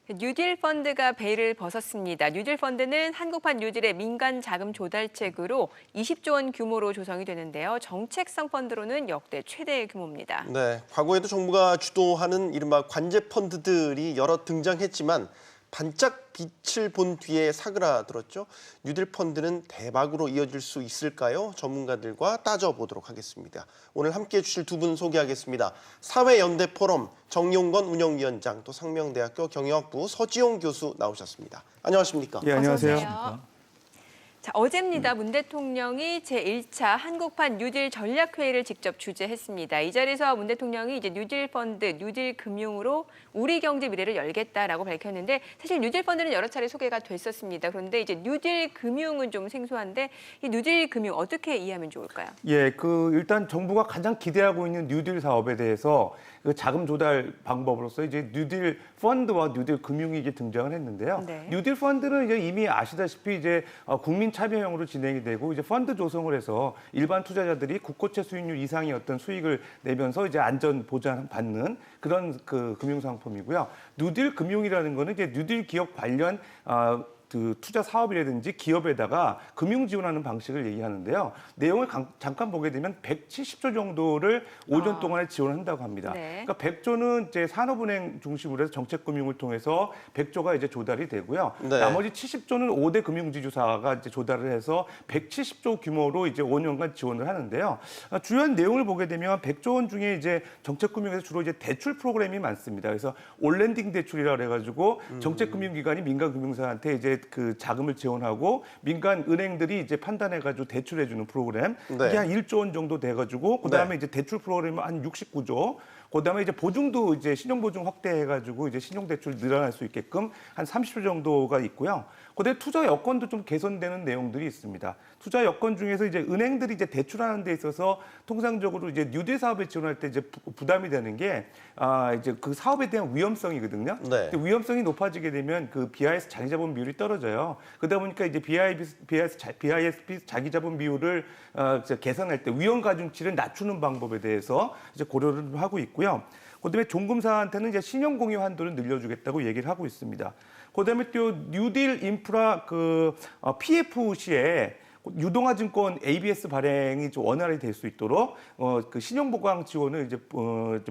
뉴딜 펀드가 베일을 벗었습니다. 뉴딜 펀드는 한국판 뉴딜의 민간 자금 조달책으로 20조 원 규모로 조성이 되는데요. 정책성 펀드로는 역대 최대 규모입니다. 네, 과거에도 정부가 주도하는 이른바 관제 펀드들이 여러 등장했지만 반짝 빛을 본 뒤에 사그라들었죠. 뉴딜 펀드는 대박으로 이어질 수 있을까요? 전문가들과 따져보도록 하겠습니다. 오늘 함께해 주실 두 분 소개하겠습니다. 사회연대 포럼 정용건 운영위원장, 또 상명대학교 경영학부 서지용 교수 나오셨습니다. 안녕하십니까? 예, 안녕하세요. 어서 오세요. 자, 어제입니다. 문 대통령이 제1차 한국판 뉴딜 전략회의를 직접 주재했습니다. 이 자리에서 문 대통령이 이제 뉴딜 펀드, 뉴딜 금융으로 우리 경제 미래를 열겠다라고 밝혔는데 사실 뉴딜 펀드는 여러 차례 소개가 됐었습니다. 그런데 이제 뉴딜 금융은 좀 생소한데 이 뉴딜 금융 어떻게 이해하면 좋을까요? 예, 일단 정부가 가장 기대하고 있는 뉴딜 사업에 대해서 그 자금 조달 방법으로서 이제 뉴딜 펀드와 뉴딜 금융이 이제 등장을 했는데요. 네. 뉴딜 펀드는 이제 이미 아시다시피 이제 국민 참여형으로 진행이 되고 이제 펀드 조성을 해서 일반 투자자들이 국고채 수익률 이상의 어떤 수익을 내면서 이제 안전 보장 받는 그런 그 금융 상품이고요. 뉴딜 금융이라는 거는 이제 뉴딜 기업 관련 그 투자 사업이라든지 기업에다가 금융 지원하는 방식을 얘기하는데요. 내용을 잠깐 보게 되면 170조 정도를 5년 동안에 지원한다고 합니다. 네. 그러니까 100조는 이제 산업은행 중심으로 해서 정책금융을 통해서 100조가 이제 조달이 되고요. 네. 나머지 70조는 5대 금융지주사가 이제 조달을 해서 170조 규모로 이제 5년간 지원을 하는데요. 주요한 내용을 보게 되면 100조 원 중에 이제 정책금융에서 주로 이제 대출 프로그램이 많습니다. 그래서 올랜딩 대출이라 그래가지고 정책금융기관이 민간금융사한테 이제 그 자금을 지원하고 민간 은행들이 이제 판단해가지고 대출해주는 프로그램 네. 이게 한 1조 원 정도 돼가지고 그다음에 네. 이제 대출 프로그램은 한 69조. 그다음에 이제 보증도 이제 신용보증 확대해가지고 이제 신용대출 늘어날 수 있게끔 한 30조 정도가 있고요. 그다음에 투자 여건도 좀 개선되는 내용들이 있습니다. 투자 여건 중에서 이제 은행들이 이제 대출하는 데 있어서 통상적으로 이제 뉴딜 사업에 지원할 때 이제 부담이 되는 게 이제 그 사업에 대한 위험성이거든요. 네. 근데 위험성이 높아지게 되면 그 BIS 자기자본 비율이 떨어져요. 그러다 보니까 이제 BIS 자기자본 비율을 이제 계산할 때 위험 가중치를 낮추는 방법에 대해서 이제 고려를 하고 있고요. 그다음에 종금사한테는 이제 신용 공유 한도를 늘려주겠다고 얘기를 하고 있습니다. 그다음에 또 뉴딜 인프라 PFC에 유동화증권 ABS 발행이 좀 원활히 될 수 있도록 그 신용보강 지원을 이제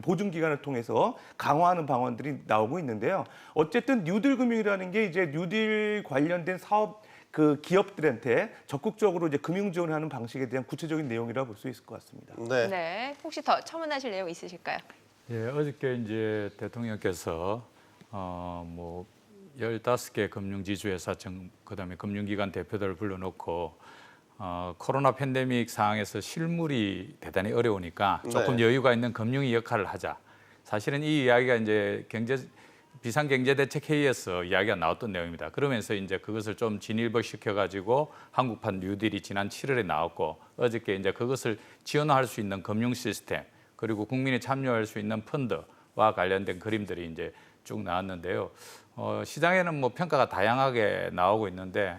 보증 기관을 통해서 강화하는 방안들이 나오고 있는데요. 어쨌든 뉴딜 금융이라는 게 이제 뉴딜 관련된 사업 그 기업들한테 적극적으로 이제 금융 지원하는 방식에 대한 구체적인 내용이라고 볼 수 있을 것 같습니다. 네. 네, 혹시 더 첨언하실 내용 있으실까요? 예, 어저께 이제 대통령께서 뭐 15개 금융지주회사 그다음에 금융기관 대표들을 불러놓고 코로나 팬데믹 상황에서 실물이 대단히 어려우니까 조금 네. 여유가 있는 금융의 역할을 하자. 사실은 이 이야기가 이제 비상경제대책회의에서 이야기가 나왔던 내용입니다. 그러면서 이제 그것을 좀 진일보시켜가지고 한국판 뉴딜이 지난 7월에 나왔고 어저께 이제 그것을 지원할 수 있는 금융 시스템 그리고 국민이 참여할 수 있는 펀드와 관련된 그림들이 이제 쭉 나왔는데요. 시장에는 뭐 평가가 다양하게 나오고 있는데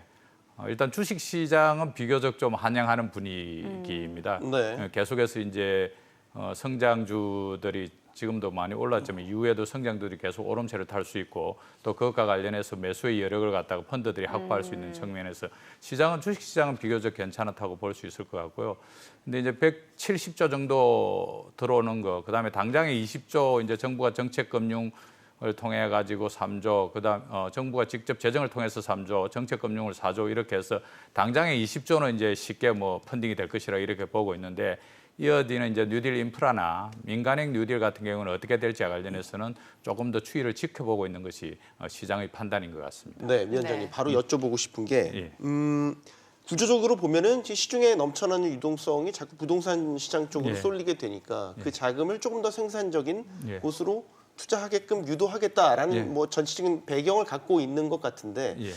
일단 주식 시장은 비교적 좀 환영하는 분위기입니다. 네. 계속해서 이제 성장주들이 지금도 많이 올랐지만 이후에도 성장들이 계속 오름세를 탈 수 있고 또 그것과 관련해서 매수의 여력을 갖다가 펀드들이 확보할 수 있는 측면에서 주식 시장은 비교적 괜찮다고 볼 수 있을 것 같고요. 근데 이제 170조 정도 들어오는 거, 그다음에 당장에 20조 이제 정부가 정책금융 을 통해 가지고 3조, 그다음 정부가 직접 재정을 통해서 3조, 정책금융을 4조 이렇게 해서 당장에 20조는 이제 쉽게 뭐 펀딩이 될 것이라 이렇게 보고 있는데 이어지는 이제 뉴딜 인프라나 민간행 뉴딜 같은 경우는 어떻게 될지와 관련해서는 조금 더 추이를 지켜보고 있는 것이 시장의 판단인 것 같습니다. 네, 위원장님 네. 바로 여쭤보고 싶은 게 예. 구조적으로 보면은 시중에 넘쳐나는 유동성이 자꾸 부동산 시장 쪽으로 예. 쏠리게 되니까 그 자금을 조금 더 생산적인 예. 곳으로 투자하게끔 유도하겠다라는 예. 뭐 전체적인 배경을 갖고 있는 것 같은데 예.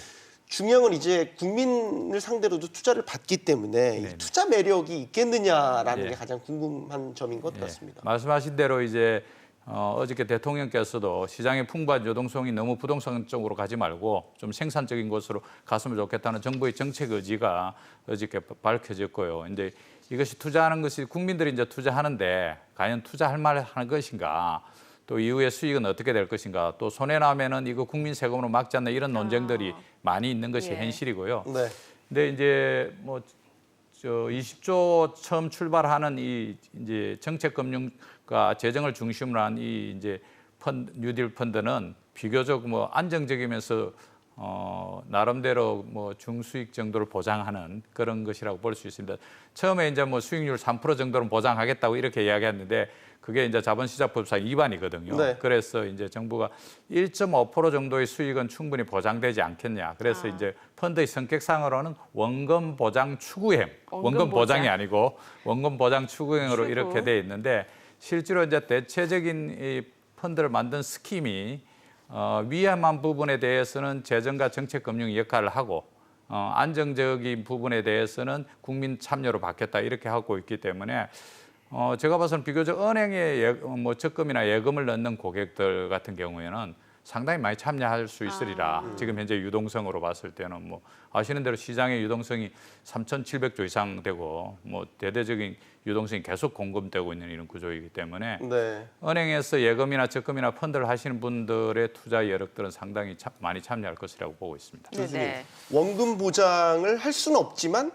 중요한 건 이제 국민을 상대로도 투자를 받기 때문에 이 네네. 투자 매력이 있겠느냐라는 예. 게 가장 궁금한 점인 것 예. 같습니다. 말씀하신 대로 이제 어저께 대통령께서도 시장의 풍부한 유동성이 너무 부동산 쪽으로 가지 말고 좀 생산적인 곳으로 갔으면 좋겠다는 정부의 정책 의지가 어저께 밝혀졌고요. 근데 이것이 투자하는 것이 국민들이 이제 투자하는데 과연 투자할 만한 것인가? 또 이후에 수익은 어떻게 될 것인가, 또 손해 나면은 이거 국민 세금으로 막지 않나 이런 논쟁들이 많이 있는 것이 예. 현실이고요. 네. 근데 이제 뭐 저 20조 처음 출발하는 이 이제 정책 금융과 재정을 중심으로 한 이 이제 뉴딜 펀드는 비교적 뭐 안정적이면서 나름대로 뭐 중수익 정도를 보장하는 그런 것이라고 볼 수 있습니다. 처음에 이제 뭐 수익률 3% 정도는 보장하겠다고 이렇게 이야기했는데 그게 이제 자본시장법상 위반이거든요. 네. 그래서 이제 정부가 1.5% 정도의 수익은 충분히 보장되지 않겠냐. 그래서 이제 펀드의 성격상으로는 원금 보장 추구형, 원금 보장이 아니고 원금 보장 추구형으로 추구. 이렇게 돼 있는데 실제로 이제 대체적인 이 펀드를 만든 스킴이 위험한 부분에 대해서는 재정과 정책 금융이 역할을 하고 안정적인 부분에 대해서는 국민 참여로 바뀌었다 이렇게 하고 있기 때문에 제가 봐서는 비교적 은행에 뭐 적금이나 예금을 넣는 고객들 같은 경우에는 상당히 많이 참여할 수 있으리라. 지금 현재 유동성으로 봤을 때는 뭐 아시는 대로 시장의 유동성이 3,700조 이상 되고 뭐 대대적인 유동성이 계속 공급되고 있는 이런 구조이기 때문에 네. 은행에서 예금이나 적금이나 펀드를 하시는 분들의 투자 여력들은 상당히 많이 참여할 것이라고 보고 있습니다. 네네. 원금 보장을 할 수는 없지만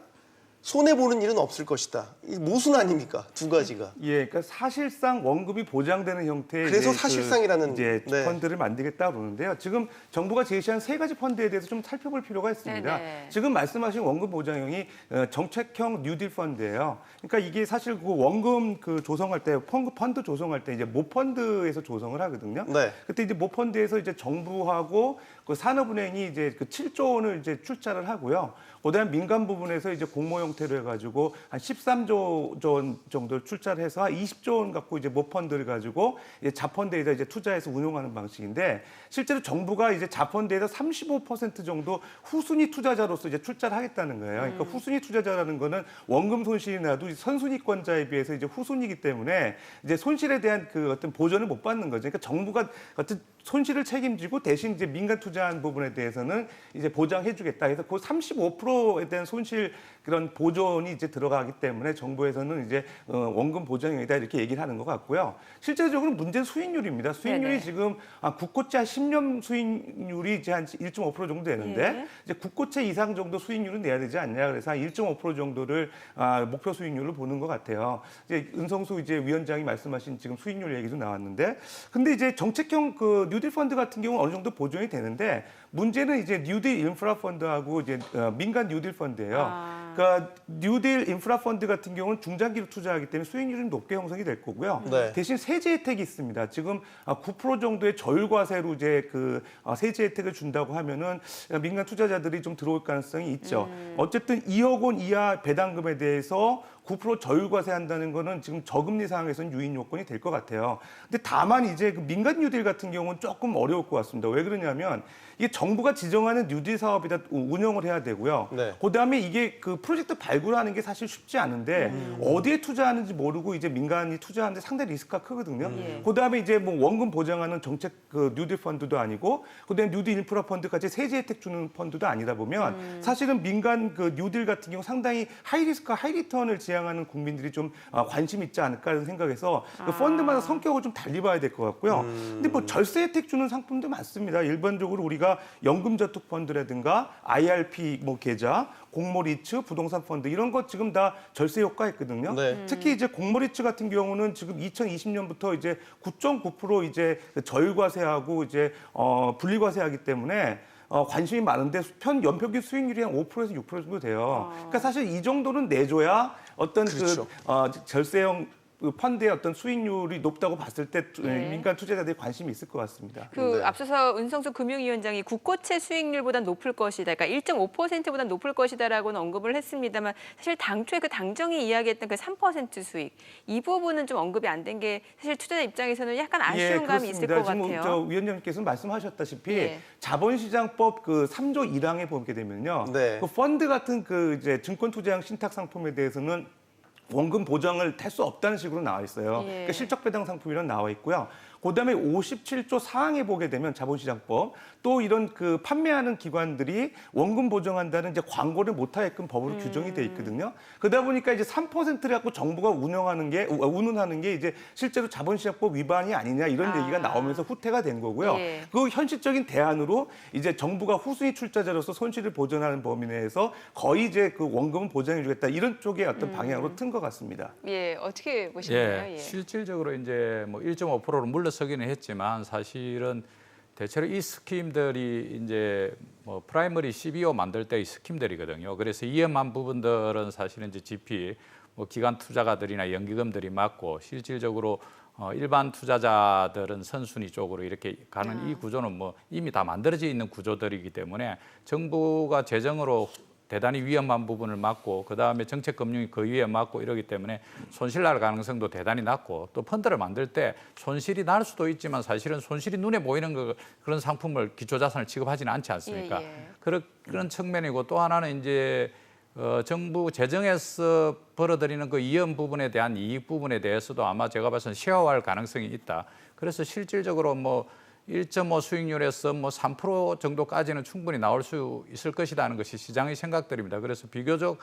손해 보는 일은 없을 것이다. 이 모순 아닙니까? 두 가지가. 예, 그러니까 사실상 원금이 보장되는 형태의 그래서 이제 사실상이라는, 이제 네. 펀드를 만들겠다 그러는데요. 지금 정부가 제시한 세 가지 펀드에 대해서 좀 살펴볼 필요가 있습니다. 네네. 지금 말씀하신 원금 보장형이 정책형 뉴딜 펀드예요. 그러니까 이게 사실 그 원금 그 조성할 때 펀드 조성할 때 이제 모펀드에서 조성을 하거든요. 네. 그때 이제 모펀드에서 이제 정부하고 그 산업은행이 이제 그 7조 원을 이제 출자를 하고요. 그다음 민간 부분에서 이제 공모 형태로 해가지고 한 13조 원 정도 출자를 해서 한 20조 원 갖고 이제 모펀드를 가지고 이제 자펀드에다 이제 투자해서 운용하는 방식인데 실제로 정부가 이제 자펀드에서 35% 정도 후순위 투자자로서 이제 출자를 하겠다는 거예요. 그러니까 후순위 투자자라는 거는 원금 손실이 나도 선순위권자에 비해서 이제 후순위이기 때문에 이제 손실에 대한 그 어떤 보전을 못 받는 거죠. 그러니까 정부가 어떤 손실을 책임지고 대신 이제 민간 투자한 부분에 대해서는 이제 보장해주겠다. 그래서 그 35%에 대한 손실 그런 보존이 이제 들어가기 때문에 정부에서는 이제 원금 보장형이다 이렇게 얘기를 하는 것 같고요. 실제적으로 문제는 수익률입니다. 수익률이 네네. 지금 국고채 한 10년 수익률이 이제 한 1.5% 정도 되는데 네. 이제 국고채 이상 정도 수익률은 내야 되지 않냐. 그래서 한 1.5% 정도를 목표 수익률로 보는 것 같아요. 이제 은성수 이제 위원장이 말씀하신 지금 수익률 얘기도 나왔는데, 근데 이제 정책형 그 뉴딜 펀드 같은 경우는 어느 정도 보존이 되는데 문제는 이제 뉴딜 인프라 펀드하고 이제 민간 뉴딜 펀드예요. 그러니까 뉴딜 인프라 펀드 같은 경우는 중장기로 투자하기 때문에 수익률은 높게 형성이 될 거고요. 네. 대신 세제 혜택이 있습니다. 지금 9% 정도의 저율과세로 이제 그 세제 혜택을 준다고 하면은 민간 투자자들이 좀 들어올 가능성이 있죠. 어쨌든 2억 원 이하 배당금에 대해서 9% 저율과세 한다는 거는 지금 저금리 상황에서는 유인 요건이 될 것 같아요. 근데 다만 이제 그 민간 뉴딜 같은 경우는 조금 어려울 것 같습니다. 왜 그러냐면 이게 정부가 지정하는 뉴딜 사업이다 운영을 해야 되고요. 네. 그다음에 이게 그 프로젝트 발굴하는 게 사실 쉽지 않은데 어디에 투자하는지 모르고 이제 민간이 투자하는데 상당히 리스크가 크거든요. 그다음에 이제 뭐 원금 보장하는 정책 그 뉴딜 펀드도 아니고 그다음에 뉴딜 인프라 펀드까지 세제 혜택 주는 펀드도 아니다 보면 사실은 민간 그 뉴딜 같은 경우 상당히 하이 리스크 하이 리턴을 지향하는 국민들이 좀 관심 있지 않을까라는 생각에서 그 펀드마다 성격을 좀 달리 봐야 될 것 같고요. 근데 뭐 절세 혜택 주는 상품도 많습니다. 일반적으로 우리가 연금저축펀드라든가 IRP 뭐 계좌, 공모리츠, 부동산 펀드 이런 거 지금 다 절세 효과 있거든요. 네. 특히 이제 공모리츠 같은 경우는 지금 2020년부터 이제 9.9% 이제 저율과세하고 이제 분리과세하기 때문에 관심이 많은데 연평균 수익률이 한 5%에서 6% 정도 돼요. 그러니까 사실 이 정도는 내줘야 어떤 그렇죠. 그 절세형 그 펀드의 어떤 수익률이 높다고 봤을 때 네. 민간 투자자들이 관심이 있을 것 같습니다. 그 네. 앞서서 은성수 금융위원장이 국고채 수익률보다 높을 것이다. 그러니까 1.5%보다 높을 것이다라고는 언급을 했습니다만 사실 당초에 그 당정이 이야기했던 그 3% 수익 이 부분은 좀 언급이 안 된 게 사실 투자자 입장에서는 약간 아쉬운 감이 있을 것 지금 같아요. 저 위원장님께서 말씀하셨다시피 예. 자본시장법 그 3조 1항에 보게 되면요. 네. 그 펀드 같은 그 이제 증권 투자형 신탁 상품에 대해서는 원금 보장을 할 수 없다는 식으로 나와 있어요. 예. 그러니까 실적 배당 상품이란 나와 있고요. 그다음에 57조 사항에 보게 되면 자본시장법 또 이런 그 판매하는 기관들이 원금 보정한다는 이제 광고를 못하게끔 법으로 규정이 돼 있거든요. 그러다 보니까 이제 3%를 갖고 정부가 운운하는 게 이제 실제로 자본시장법 위반이 아니냐 이런 얘기가 나오면서 후퇴가 된 거고요. 예. 그 현실적인 대안으로 이제 정부가 후순위 출자자로서 손실을 보전하는 범위 내에서 거의 이제 그 원금은 보장해주겠다 이런 쪽의 어떤 방향으로 튼 것 같습니다. 예, 어떻게 보시나요? 예. 실질적으로 이제 뭐 1.5%로 물러서기는 했지만 사실은 대체로 이 스킴들이 이제 뭐 프라이머리 CBO 만들 때의 스킴들이거든요. 그래서 위험한 부분들은 사실은 이제 GP, 뭐 기관 투자가들이나 연기금들이 맞고 실질적으로 일반 투자자들은 선순위 쪽으로 이렇게 가는 이 구조는 뭐 이미 다 만들어져 있는 구조들이기 때문에 정부가 재정으로 대단히 위험한 부분을 막고 그다음에 정책금융이 그 위에 막고 이러기 때문에 손실 날 가능성도 대단히 낮고 또 펀드를 만들 때 손실이 날 수도 있지만 사실은 손실이 눈에 보이는 그런 상품을 기초자산을 취급하지는 않지 않습니까? 예. 그런 측면이고 또 하나는 이제 정부 재정에서 벌어들이는 그 이연 부분에 대한 이익 부분에 대해서도 아마 제가 봐서는 쉐어할 가능성이 있다. 그래서 실질적으로 뭐 1.5 수익률에서 뭐 3% 정도까지는 충분히 나올 수 있을 것이라는 것이 시장의 생각들입니다. 그래서 비교적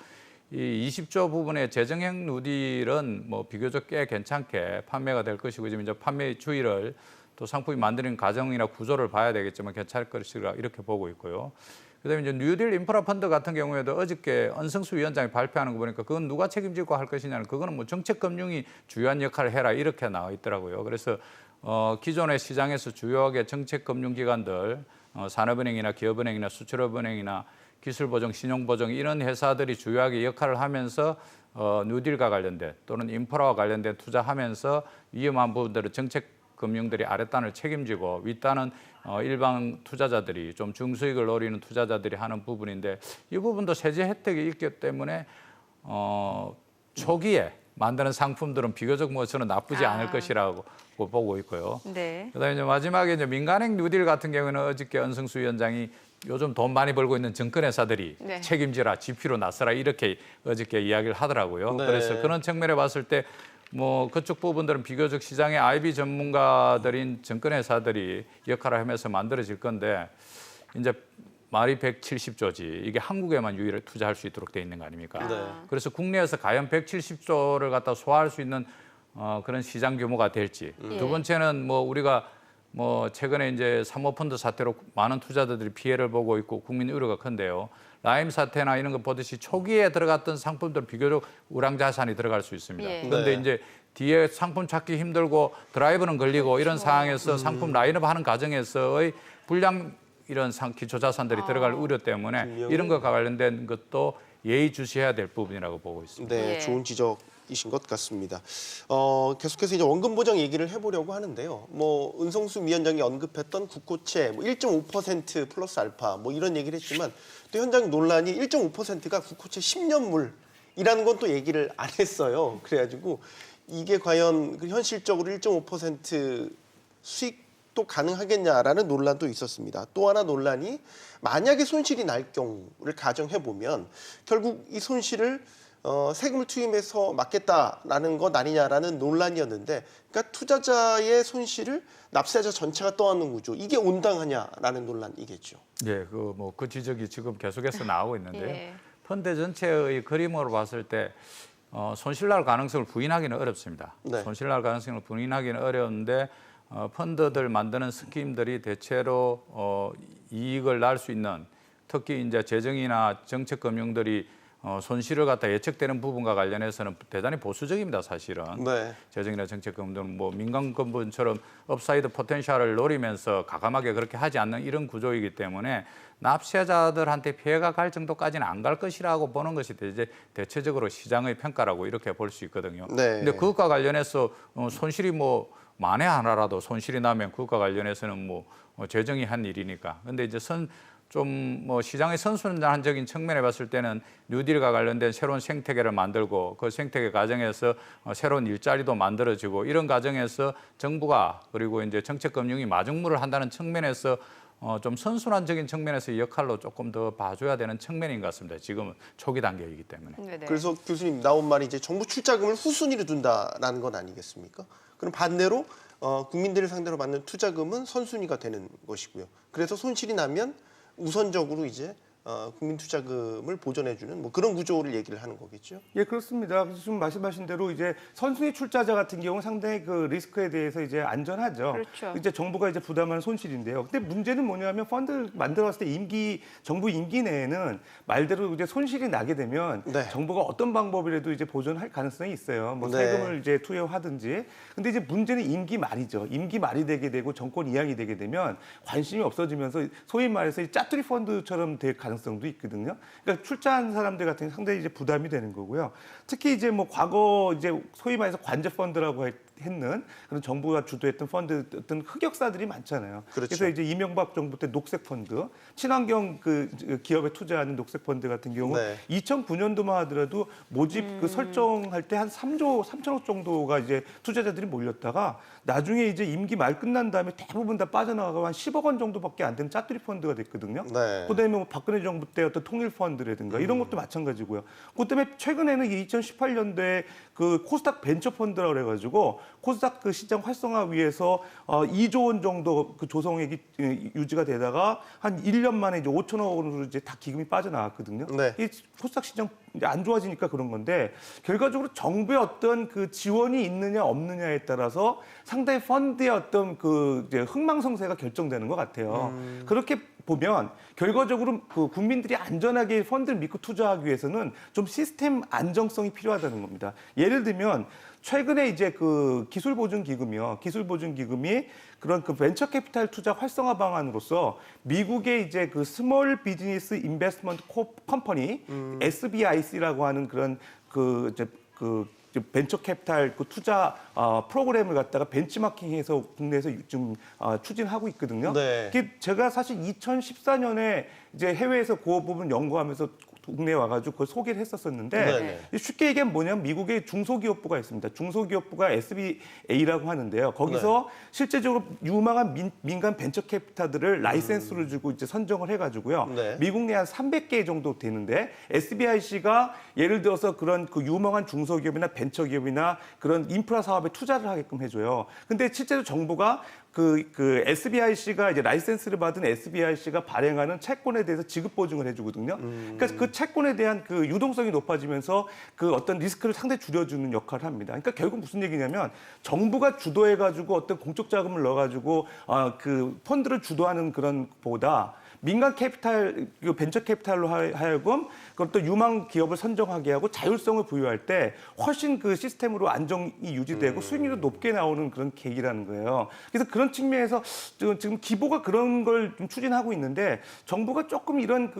이 20조 부분의 재정형 누딜은 뭐 비교적 꽤 괜찮게 판매가 될 것이고 지금 이제 판매 주의를 또 상품이 만드는 과정이나 구조를 봐야 되겠지만 괜찮을 것이라 이렇게 보고 있고요. 그다음에 이제 뉴딜 인프라 펀드 같은 경우에도 어저께 언성수 위원장이 발표하는 거 보니까 그건 누가 책임지고 할 것이냐는 그거는 뭐 정책금융이 주요한 역할을 해라 이렇게 나와 있더라고요. 그래서 기존의 시장에서 주요하게 정책금융기관들, 산업은행이나 기업은행이나 수출업은행이나 기술보정, 신용보정 이런 회사들이 주요하게 역할을 하면서 뉴딜과 관련된 또는 인프라와 관련된 투자하면서 위험한 부분들을 정책금융들이 아랫단을 책임지고 윗단은 일반 투자자들이 좀 중수익을 노리는 투자자들이 하는 부분인데 이 부분도 세제 혜택이 있기 때문에 초기에 만드는 상품들은 비교적 뭐 저는 나쁘지 않을 것이라고 보고 있고요. 네. 그다음에 이제 마지막에 이제 민간행 뉴딜 같은 경우는 어저께 언성수 위원장이 요즘 돈 많이 벌고 있는 증권회사들이 네. 책임지라 GP로 나서라 이렇게 어저께 이야기를 하더라고요. 네. 그래서 그런 측면에 봤을 때 뭐 그쪽 부분들은 비교적 시장의 IB 전문가들인 증권회사들이 역할을 하면서 만들어질 건데 이제 말이 170조지 이게 한국에만 유일하게 투자할 수 있도록 돼 있는 거 아닙니까? 네. 그래서 국내에서 과연 170조를 갖다 소화할 수 있는 그런 시장 규모가 될지. 두 번째는 뭐 우리가 뭐 최근에 이제 사모펀드 사태로 많은 투자자들이 피해를 보고 있고 국민 우려가 큰데요. 라임 사태나 이런 거 보듯이 초기에 들어갔던 상품들 비교적 우량자산이 들어갈 수 있습니다. 예. 그런데 네. 이제 뒤에 상품 찾기 힘들고 드라이브는 걸리고 이런 상황에서 상품 라인업 하는 과정에서의 불량 이런 기초자산들이 들어갈 우려 때문에 분명히. 이런 것과 관련된 것도 예의주시해야 될 부분이라고 보고 있습니다. 네, 예. 좋은 지적이신 것 같습니다. 계속해서 이제 원금 보장 얘기를 해보려고 하는데요. 뭐 은성수 위원장이 언급했던 국고채 뭐 1.5% 플러스 알파 뭐 이런 얘기를 했지만 또 현장 논란이 1.5%가 국고채 10년물이라는 건 또 얘기를 안 했어요. 그래가지고 이게 과연 그 현실적으로 1.5% 수익도 가능하겠냐라는 논란도 있었습니다. 또 하나 논란이 만약에 손실이 날 경우를 가정해 보면 결국 이 손실을 세금을 투입해서 막겠다라는 것 아니냐라는 논란이었는데, 그러니까 투자자의 손실을 납세자 전체가 떠안는 구조, 이게 온당하냐라는 논란이겠죠. 예, 그 지적이 지금 계속해서 나오고 있는데요. 예. 펀드 전체의 그림으로 봤을 때 손실 날 가능성을 부인하기는 어렵습니다. 네. 손실 날 가능성을 부인하기는 어려운데 펀드들 만드는 스킴들이 대체로 이익을 날 수 있는, 특히 이제 재정이나 정책 금융들이 손실을 갖다 예측되는 부분과 관련해서는 대단히 보수적입니다, 사실은. 네. 재정이나 정책 금융들은 뭐 민간금분처럼 업사이드 포텐셜을 노리면서 가감하게 그렇게 하지 않는 이런 구조이기 때문에 납세자들한테 피해가 갈 정도까지는 안 갈 것이라고 보는 것이 이제 대체적으로 시장의 평가라고 이렇게 볼 수 있거든요. 네. 근데 그것과 관련해서 손실이 뭐 만에 하나라도 손실이 나면 그것과 관련해서는 뭐 재정이 한 일이니까. 근데 이제 좀 뭐 시장의 선순환적인 측면에 봤을 때는 뉴딜과 관련된 새로운 생태계를 만들고 그 생태계 과정에서 새로운 일자리도 만들어지고 이런 과정에서 정부가 그리고 이제 정책금융이 마중물을 한다는 측면에서 좀 선순환적인 측면에서 역할로 조금 더 봐줘야 되는 측면인 것 같습니다. 지금은 초기 단계이기 때문에. 네네. 그래서 교수님 나온 말이 이제 정부 출자금을 후순위로 둔다라는 건 아니겠습니까? 그럼 반대로 국민들을 상대로 받는 투자금은 선순위가 되는 것이고요. 그래서 손실이 나면 우선적으로 이제 국민 투자금을 보전해주는 뭐 그런 구조를 얘기를 하는 거겠죠. 예, 그렇습니다. 그래서 지금 말씀하신 대로 이제 선순위 출자자 같은 경우는 상당히 그 리스크에 대해서 이제 안전하죠. 그렇죠. 이제 정부가 이제 부담하는 손실인데요. 근데 문제는 뭐냐면 펀드를 만들었을 때 정부 임기 내에는 말대로 이제 손실이 나게 되면 네. 정부가 어떤 방법이라도 이제 보존할 가능성이 있어요. 뭐 네. 세금을 이제 투여하든지. 근데 이제 문제는 임기 말이죠. 임기 말이 되게 되고 정권 이양이 되게 되면 관심이 없어지면서 소위 말해서 이 짜투리 펀드처럼 될 가능성도 있거든요. 그러니까 출자한 사람들 같은 경우 상당히 이제 부담이 되는 거고요. 특히 이제 뭐 과거 이제 소위 말해서 관제 펀드라고 했는 그런 정부가 주도했던 펀드 어떤 흑역사들이 많잖아요. 그렇죠. 그래서 이제 이명박 정부 때 녹색 펀드, 친환경 그 기업에 투자하는 녹색 펀드 같은 경우 네. 2009년도만 하더라도 모집 그 설정할 때 한 3조 3천억 정도가 이제 투자자들이 몰렸다가 나중에 이제 임기 말 끝난 다음에 대부분 다 빠져나가고 한 10억 원 정도밖에 안 되는 짜투리 펀드가 됐거든요. 네. 그다음에 뭐 박근혜 정부 때 어떤 통일 펀드라든가 이런 것도 마찬가지고요. 그다음에 최근에는 2018년도에 그 코스닥 벤처 펀드라고 그래가지고 코스닥 그 시장 활성화 위해서 2조 원 정도 그 조성액이 유지가 되다가 한 1년 만에 이제 5천억 원으로 이제 다 기금이 빠져나갔거든요. 네. 이 코스닥 시장 이제 안 좋아지니까 그런 건데 결과적으로 정부의 어떤 그 지원이 있느냐 없느냐에 따라서 상당히 펀드의 어떤 그 이제 흥망성쇠가 결정되는 것 같아요. 그렇게 보면 결과적으로 그 국민들이 안전하게 펀드를 믿고 투자하기 위해서는 좀 시스템 안정성이 필요하다는 겁니다. 예를 들면 최근에 이제 그 기술보증기금이요. 기술보증기금이 그런 그 벤처 캐피탈 투자 활성화 방안으로서 미국의 이제 그 스몰 비즈니스 인베스트먼트 컴퍼니 SBIC라고 하는 그런 그 벤처 캐피탈 그 투자 프로그램을 갖다가 벤치마킹해서 국내에서 좀 추진하고 있거든요. 네. 제가 사실 2014년에 이제 해외에서 그 부분 연구하면서 국내에 와가지고 그걸 소개를 했었었는데 네네. 쉽게 얘기하면 뭐냐면 미국의 중소기업부가 있습니다. 중소기업부가 SBA라고 하는데요. 거기서 실제적으로 유망한 민간 벤처 캐피탈들을 라이센스를 주고 이제 선정을 해가지고요. 네. 미국 내 한 300개 정도 되는데 SBIC가 예를 들어서 그런 그 유망한 중소기업이나 벤처기업이나 그런 인프라 사업에 투자를 하게끔 해줘요. 근데 실제로 정부가 그 SBIC가 이제 라이센스를 받은 SBIC가 발행하는 채권에 대해서 지급 보증을 해주거든요. 그러니까 그 채권에 대한 그 유동성이 높아지면서 그 어떤 리스크를 상당히 줄여주는 역할을 합니다. 그러니까 결국 무슨 얘기냐면 정부가 주도해가지고 어떤 공적 자금을 넣어가지고 그 펀드를 주도하는 그런 보다 민간 캐피탈, 벤처 캐피탈로 하여금 그것도 유망 기업을 선정하게 하고 자율성을 부여할 때 훨씬 그 시스템으로 안정이 유지되고 수익률도 높게 나오는 그런 계기라는 거예요. 그래서 그런 측면에서 지금 기보가 그런 걸 좀 추진하고 있는데 정부가 조금 이런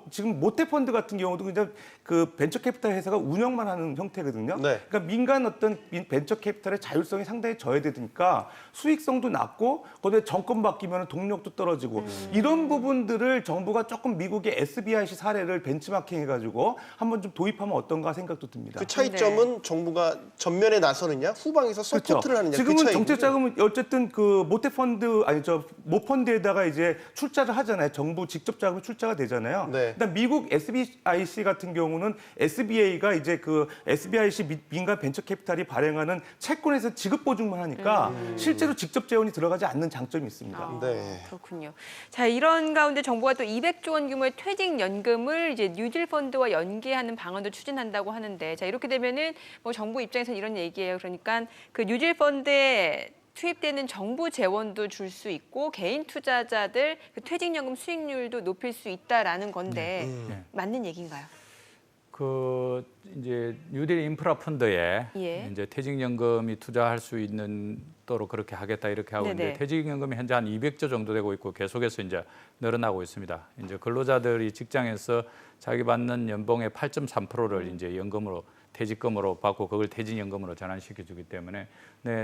지금 모태 펀드 같은 경우도 그냥 그 벤처 캐피탈 회사가 운영만 하는 형태거든요. 네. 그러니까 민간 어떤 벤처 캐피탈의 자율성이 상당히 저해되니까 수익성도 낮고 그다음에 정권 바뀌면 동력도 떨어지고 이런 부분들을 정부가 조금 미국의 SBIC 사례를 벤치마킹해가지고 한번 좀 도입하면 어떤가 생각도 듭니다. 그 차이점은 정부가 전면에 나서느냐, 후방에서 서포트를 하느냐. 지금은 그 차이군요. 정책 자금은 어쨌든 그 모태 펀드 모펀드에다가 이제 출자를 하잖아요. 정부 직접 자금이 출자가 되잖아요. 네. 일단 미국 SBIC 같은 경우는 SBA가 이제 그 SBIC 민간 벤처 캐피탈이 발행하는 채권에서 지급 보증만 하니까 실제로 직접 재원이 들어가지 않는 장점이 있습니다. 네. 그렇군요. 자, 이런 가운데 정부가 또 200조 원 규모의 퇴직연금을 이제 뉴딜 펀드와 연계하는 방안도 추진한다고 하는데, 자, 이렇게 되면은 뭐 정부 입장에서는 이런 얘기예요. 그러니까 그 뉴딜 펀드에 투입되는 정부 재원도 줄 수 있고 개인 투자자들 그 퇴직연금 수익률도 높일 수 있다라는 건데 맞는 얘기인가요? 그 이제 뉴딜 인프라 펀드에 예. 이제 퇴직연금이 투자할 수 있는 도록 그렇게 하겠다 이렇게 하고 네네. 있는데 퇴직연금이 현재 한 200조 정도 되고 있고 계속해서 이제 늘어나고 있습니다. 이제 근로자들이 직장에서 자기 받는 연봉의 8.3%를 이제 연금으로 퇴직금으로 받고 그걸 퇴직연금으로 전환시켜 주기 때문에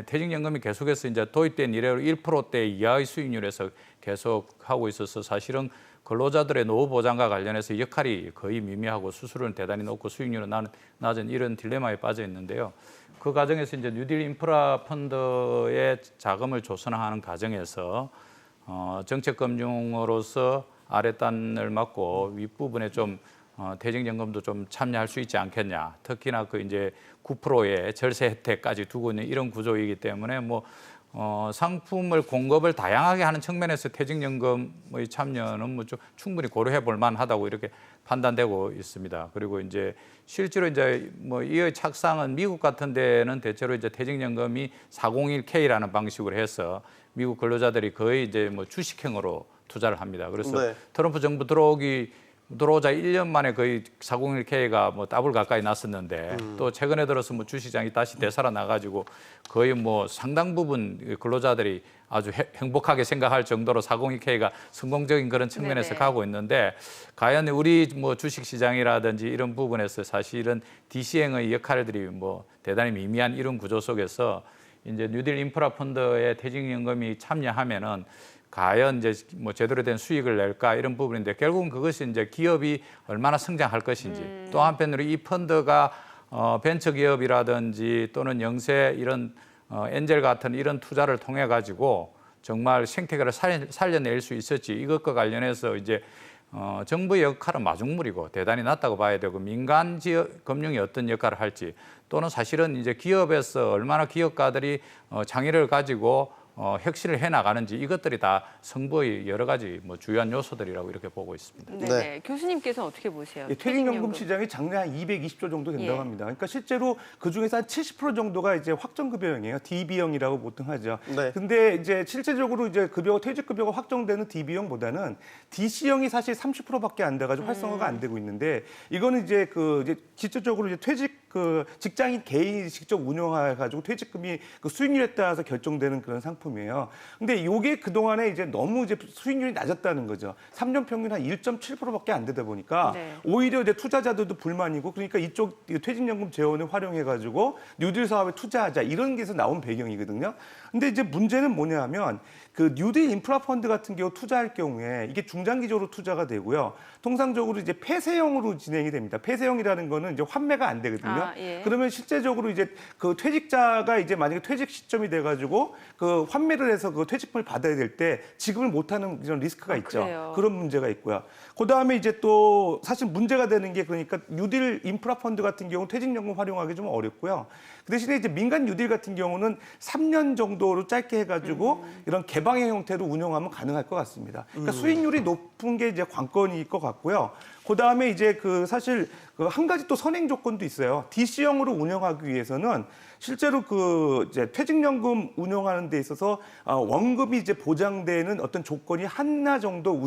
퇴직연금이 계속해서 이제 도입된 이래로 1%대 이하의 수익률에서 계속 하고 있어서 사실은 근로자들의 노후 보장과 관련해서 역할이 거의 미미하고 수수료는 대단히 높고 수익률은 낮은 이런 딜레마에 빠져 있는데요. 그 과정에서 이제 뉴딜 인프라 펀드의 자금을 조성하는 과정에서 정책금융으로서 아랫단을 맡고 윗부분에 좀 퇴직연금도 좀 참여할 수 있지 않겠냐. 특히나 그 이제 9%의 절세 혜택까지 두고 있는 이런 구조이기 때문에 뭐 상품을 공급을 다양하게 하는 측면에서 퇴직연금의 참여는 뭐 좀 충분히 고려해 볼 만하다고 이렇게 판단되고 있습니다. 그리고 이제 실제로 이제 뭐 이의 착상은 미국 같은 데는 대체로 이제 퇴직연금이 401K라는 방식으로 해서 미국 근로자들이 거의 이제 뭐 주식형으로 투자를 합니다. 그래서 네. 트럼프 정부 들어오자 1년 만에 거의 401K가 뭐 더블 가까이 났었는데 또 최근에 들어서 뭐 주식장이 다시 되살아나가지고 거의 뭐 상당 부분 근로자들이 아주 행복하게 생각할 정도로 401K가 성공적인 그런 측면에서 네네. 가고 있는데 과연 우리 뭐 주식시장이라든지 이런 부분에서 사실은 DC형의 역할들이 뭐 대단히 미미한 이런 구조 속에서 이제 뉴딜 인프라 펀드에 퇴직연금이 참여하면은 과연 이제 뭐 제대로 된 수익을 낼까 이런 부분인데 결국은 그것이 이제 기업이 얼마나 성장할 것인지 또 한편으로 이 펀드가 벤처 기업이라든지 또는 영세 이런 엔젤 같은 이런 투자를 통해 가지고 정말 생태계를 살려낼 수 있을지 이것과 관련해서 이제 정부의 역할은 마중물이고 대단히 낮다고 봐야 되고 민간 지역 금융이 어떤 역할을 할지 또는 사실은 이제 기업에서 얼마나 기업가들이 창의를 가지고 혁신을 해 나가는지 이것들이 다 승부의 여러 가지 뭐 주요한 요소들이라고 이렇게 보고 있습니다. 네. 네. 교수님께서는 어떻게 보세요? 예, 퇴직연금 시장이 작년 한 220조 정도 된다고 예. 합니다. 그러니까 실제로 그 중에서 한 70% 정도가 이제 확정급여형이에요. DB형이라고 보통 하죠. 네. 근데 이제 실제적으로 이제 퇴직급여가 확정되는 DB형보다는 DC형이 사실 30%밖에 안 돼가지고 활성화가 안 되고 있는데 이거는 이제 이제 실질적으로 이제 직장인 개인이 직접 운영해가지고 퇴직금이 그 수익률에 따라서 결정되는 그런 상품이에요. 근데 이게 그동안에 이제 너무 이제 수익률이 낮았다는 거죠. 3년 평균 한 1.7%밖에 안 되다 보니까 네. 오히려 이제 투자자들도 불만이고 그러니까 이쪽 퇴직연금 재원을 활용해가지고 뉴딜 사업에 투자하자 이런 게서 나온 배경이거든요. 근데 이제 문제는 뭐냐면 그 뉴딜 인프라 펀드 같은 경우 투자할 경우에 이게 중장기적으로 투자가 되고요. 통상적으로 이제 폐쇄형으로 진행이 됩니다. 폐쇄형이라는 거는 이제 환매가 안 되거든요. 예. 그러면 실제적으로 이제 그 퇴직자가 이제 만약에 퇴직 시점이 돼가지고 그 환매를 해서 그 퇴직금을 받아야 될 때 지급을 못하는 이런 리스크가 있죠. 그래요. 그런 문제가 있고요. 그 다음에 이제 또 사실 문제가 되는 게 그러니까 뉴딜 인프라 펀드 같은 경우 퇴직연금 활용하기 좀 어렵고요. 그 대신에 이제 민간 뉴딜 같은 경우는 3년 정도로 짧게 해가지고 이런 개방형 형태로 운영하면 가능할 것 같습니다. 그러니까 수익률이 높은 게 이제 관건일 것 같고요. 그 다음에 이제 사실 한 가지 또 선행 조건도 있어요. DC형으로 운영하기 위해서는 실제로 이제 퇴직연금 운영하는 데 있어서 원금이 이제 보장되는 어떤 조건이 하나 정도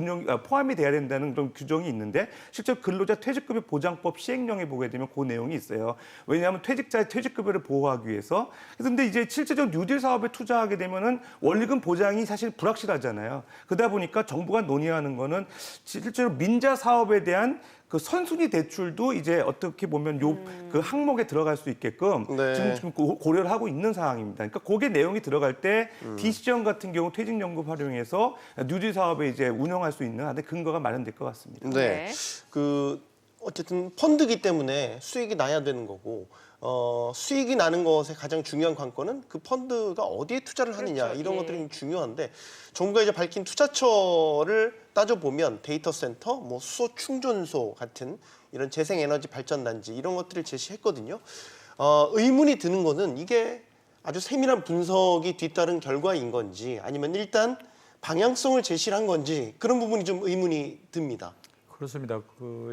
포함이 돼야 된다는 그런 규정이 있는데 실제로 근로자 퇴직급여 보장법 시행령에 보게 되면 그 내용이 있어요. 왜냐하면 퇴직자의 퇴직급여를 보호하기 위해서. 그런데 이제 실제적으로 뉴딜 사업에 투자하게 되면은 원리금 보장이 사실 불확실하잖아요. 그러다 보니까 정부가 논의하는 거는 실제로 민자 사업에 대한 그 선순위 대출도 이제 어떻게 보면 그 항목에 들어갈 수 있게끔 네. 지금 고려를 하고 있는 상황입니다. 그러니까 그게 내용이 들어갈 때 DC형 같은 경우 퇴직연금 활용해서 뉴딜 사업에 이제 운영할 수 있는 아주 근거가 마련될 것 같습니다. 네. 네. 어쨌든 펀드기 때문에 수익이 나야 되는 거고 수익이 나는 것의 가장 중요한 관건은 그 펀드가 어디에 투자를 하느냐 그렇죠. 이런 예. 것들이 중요한데 정부가 이제 밝힌 투자처를 따져보면 데이터 센터, 뭐 수소 충전소 같은 이런 재생에너지 발전단지 이런 것들을 제시했거든요. 의문이 드는 거는 이게 아주 세밀한 분석이 뒤따른 결과인 건지 아니면 일단 방향성을 제시를 한 건지 그런 부분이 좀 의문이 듭니다. 그렇습니다.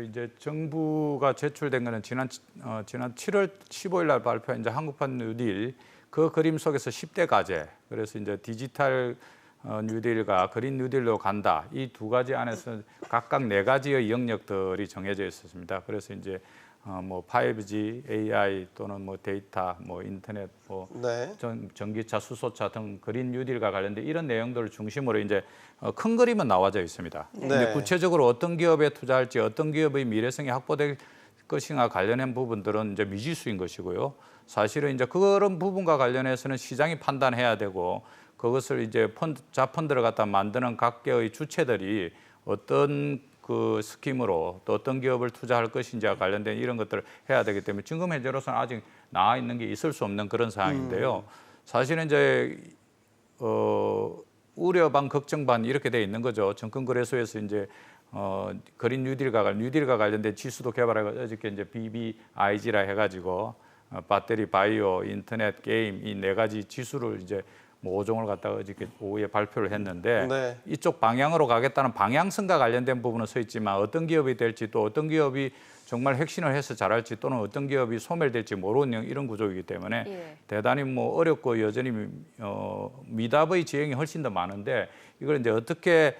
이제 정부가 제출된 거는 지난 7월 15일 날 발표한 이제 한국판 뉴딜 그 그림 속에서 10대 과제. 그래서 이제 디지털 뉴딜과 그린 뉴딜로 간다. 이 두 가지 안에서 각각 4가지의 영역들이 정해져 있었습니다. 그래서 이제 뭐 5G, AI 또는 뭐 데이터, 뭐 인터넷, 뭐 네. 전기차, 수소차 등 그린 뉴딜과 관련된 이런 내용들을 중심으로 이제 큰 그림은 나와져 있습니다. 네. 근데 구체적으로 어떤 기업에 투자할지, 어떤 기업의 미래성이 확보될 것인가 관련된 부분들은 이제 미지수인 것이고요. 사실은 이제 그런 부분과 관련해서는 시장이 판단해야 되고 그것을 이제 자펀드를 갖다 만드는 각계의 주체들이 어떤 그 스킴으로 또 어떤 기업을 투자할 것인지와 관련된 이런 것들을 해야 되기 때문에 지금 현재로서는 아직 나와 있는 게 있을 수 없는 그런 상황인데요. 사실은 이제 우려 반 걱정 반 이렇게 돼 있는 거죠. 증권거래소에서 이제 그린 뉴딜과 관련된 지수도 개발해가지고 어저께 이제 BBIG라 해가지고 배터리, 바이오, 인터넷, 게임 이 4가지 지수를 이제 뭐 5종을 갖다가 어저께 오후에 발표를 했는데 네. 이쪽 방향으로 가겠다는 방향성과 관련된 부분은 서 있지만 어떤 기업이 될지 또 어떤 기업이 정말 혁신을 해서 잘할지 또는 어떤 기업이 소멸될지 모르는 이런 구조이기 때문에 예. 대단히 뭐 어렵고 여전히 미답의 지형이 훨씬 더 많은데 이걸 이제 어떻게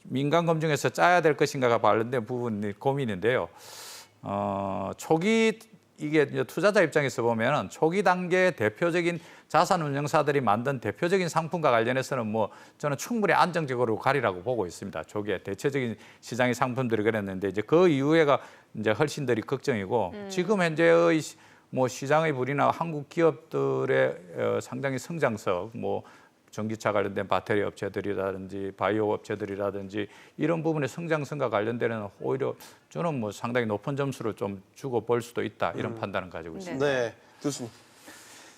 민간 검증에서 짜야 될 것인가가 관련된 부분이 고민인데요. 초기 이게 이제 투자자 입장에서 보면 초기 단계 대표적인 자산 운용사들이 만든 대표적인 상품과 관련해서는 뭐 저는 충분히 안정적으로 가리라고 보고 있습니다. 초기에 대체적인 시장의 상품들이 그랬는데 이제 그 이후에가 이제 훨씬들이 걱정이고 지금 현재의 뭐 시장의 불이나 한국 기업들의 상당히 성장성 뭐 전기차 관련된 배터리 업체들이라든지 바이오 업체들이라든지 이런 부분의 성장성과 관련되는 오히려 저는 뭐 상당히 높은 점수를 좀 주고 볼 수도 있다 이런 판단을 가지고 있습니다. 네, 교수님.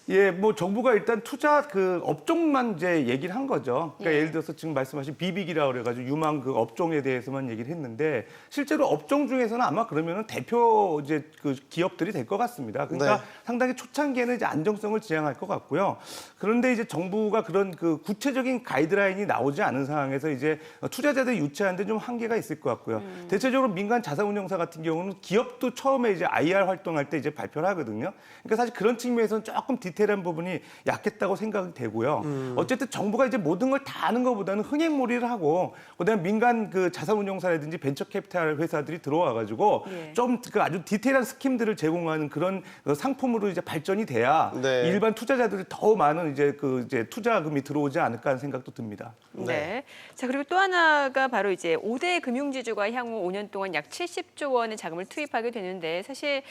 예, 뭐 정부가 일단 투자 그 업종만 이제 얘기를 한 거죠. 그러니까 예. 예를 들어서 지금 말씀하신 비빅이라 그래가지고 유망 그 업종에 대해서만 얘기를 했는데 실제로 업종 중에서는 아마 그러면은 대표 이제 그 기업들이 될 것 같습니다. 그러니까 네. 상당히 초창기에는 이제 안정성을 지향할 것 같고요. 그런데 이제 정부가 그런 그 구체적인 가이드라인이 나오지 않은 상황에서 이제 투자자들이 유치하는데 좀 한계가 있을 것 같고요. 대체적으로 민간 자산운용사 같은 경우는 기업도 처음에 이제 IR 활동할 때 이제 발표를 하거든요. 그러니까 사실 그런 측면에서는 조금 디테일한 부분이 약했다고 생각이 되고요. 어쨌든 정부가 이제 모든 걸 다 아는 것보다는 흥행몰이를 하고 그다음에 민간 그 자산운용사라든지 벤처캐피탈 회사들이 들어와가지고 예. 좀 그 아주 디테일한 스킴들을 제공하는 그런 그 상품으로 이제 발전이 돼야 네. 일반 투자자들이 더 많은 이제 그 이제 투자금이 들어오지 않을까 하는 생각도 듭니다. 네. 자, 그리고 또 하나가 바로 이제 5대 금융지주가 향후 5년 동안 약 70조 원의 자금을 투입하게 되는데 사실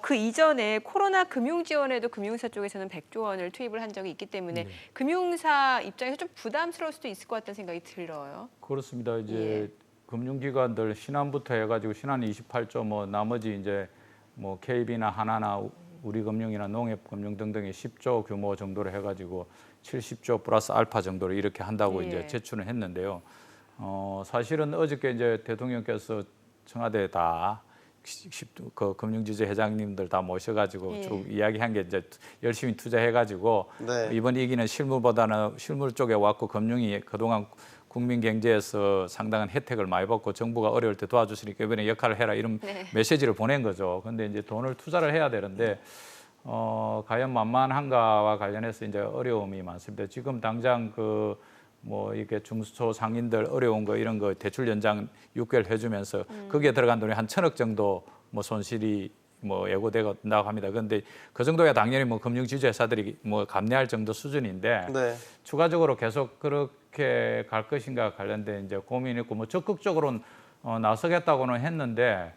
그 이전에 코로나 금융 지원에도 금융사 쪽에서는 100조 원을 투입을 한 적이 있기 때문에 금융사 입장에서 좀 부담스러울 수도 있을 것 같다는 생각이 들어요. 그렇습니다. 이제 예. 금융기관들 신한부터 해가지고 신한 28조 뭐 나머지 이제 뭐 KB나 하나나 우리금융이나 농협금융 등등이 10조 규모 정도로 해가지고 70조 플러스 알파 정도로 이렇게 한다고 예. 이제 제출을 했는데요. 사실은 어저께 이제 대통령께서 청와대에 다 그 금융지주 회장님들 다 모셔가지고 예. 쭉 이야기한 게 이제 열심히 투자해가지고 네. 이번 이기는 실무보다는 실물 쪽에 왔고 금융이 그동안 국민 경제에서 상당한 혜택을 많이 받고 정부가 어려울 때 도와주시니까 이번에 역할을 해라 이런 네. 메시지를 보낸 거죠. 근데 이제 돈을 투자를 해야 되는데 과연 만만한가와 관련해서 이제 어려움이 많습니다. 지금 당장 그 뭐 이렇게 중소 상인들 어려운 거 이런 거 대출 연장 6개월 해주면서 거기에 들어간 돈이 한 1,000억 정도 뭐 손실이 뭐 예고된다고 합니다. 그런데 그 정도야 당연히 뭐 금융지주회사들이 뭐 감내할 정도 수준인데 네. 추가적으로 추가적으로 계속 그렇게 갈 것인가 관련된 이제 고민이 있고 뭐 적극적으로는 나서겠다고는 했는데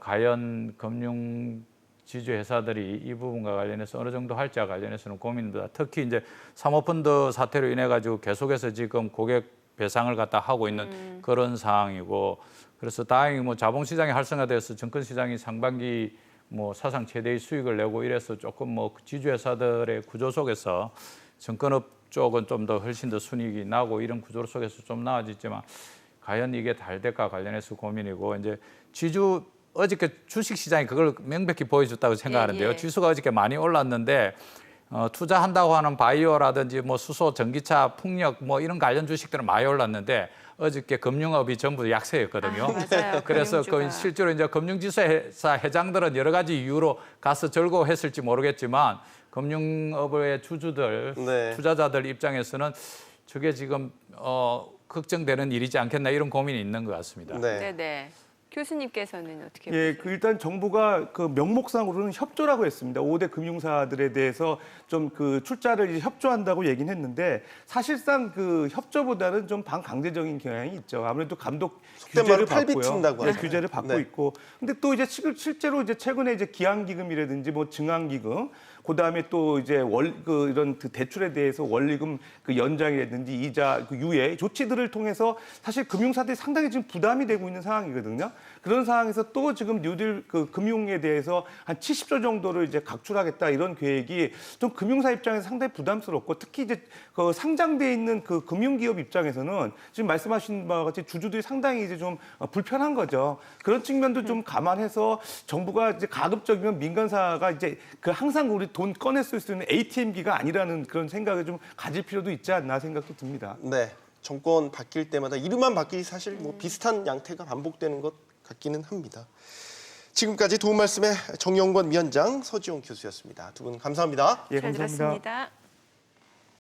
과연 금융 지주 회사들이 이 부분과 관련해서 어느 정도 할지와 관련해서는 고민입니다. 특히 이제 사모펀드 사태로 인해 가지고 계속해서 지금 고객 배상을 갖다 하고 있는 그런 상황이고 그래서 다행히 뭐 자본시장이 활성화돼서 증권시장이 상반기 뭐 사상 최대의 수익을 내고 이래서 조금 뭐 지주회사들의 구조 속에서 증권업 쪽은 좀 더 훨씬 더 순이익이 나고 이런 구조 속에서 좀 나아지지만 과연 이게 잘 될까 관련해서 고민이고 이제 어저께 주식시장이 그걸 명백히 보여줬다고 생각하는데요. 예. 지수가 어저께 많이 올랐는데 투자한다고 하는 바이오라든지 뭐 수소, 전기차, 풍력 뭐 이런 관련 주식들은 많이 올랐는데 어저께 금융업이 전부 약세였거든요. 맞아요. 그래서 금융주가. 실제로 이제 금융지수회사 회장들은 여러 가지 이유로 가서 즐거워했을지 모르겠지만 금융업의 주주들, 네. 투자자들 입장에서는 저게 지금 걱정되는 일이지 않겠나 이런 고민이 있는 것 같습니다. 네, 네. 교수님께서는 어떻게 예, 보세요? 그 일단 정부가 그 명목상으로는 협조라고 했습니다. 5대 금융사들에 대해서 좀 그 출자를 이제 협조한다고 얘기는 했는데 사실상 그 협조보다는 좀 반강제적인 경향이 있죠. 아무래도 감독 속된 규제를 말로 팔 받고요. 비춘다고 네, 하죠. 규제를 받고 네. 있고. 근데 또 이제 실제로 이제 최근에 이제 기한기금이라든지 뭐 증한기금 그다음에 또 이제 이런 그 대출에 대해서 원리금 그 연장이라든지 이자 그 유예 조치들을 통해서 사실 금융사들이 상당히 지금 부담이 되고 있는 상황이거든요. 그런 상황에서 또 지금 뉴딜 그 금융에 대해서 한 70조 정도를 이제 각출하겠다 이런 계획이 좀 금융사 입장에서 상당히 부담스럽고 특히 이제 그 상장돼 있는 그 금융기업 입장에서는 지금 말씀하신 바와 같이 주주들이 상당히 이제 좀 불편한 거죠. 그런 측면도 좀 감안해서 정부가 이제 가급적이면 민간사가 이제 그 항상 우리 돈 꺼내 쓸 수 있는 ATM기가 아니라는 그런 생각을 좀 가질 필요도 있지 않나 생각도 듭니다. 네, 정권 바뀔 때마다 이름만 바뀌지 사실 뭐 비슷한 양태가 반복되는 것 같기는 합니다. 지금까지 도움 말씀의 정영권 위원장, 서지용 교수였습니다. 두 분 감사합니다. 예, 잘 감사합니다. 들었습니다.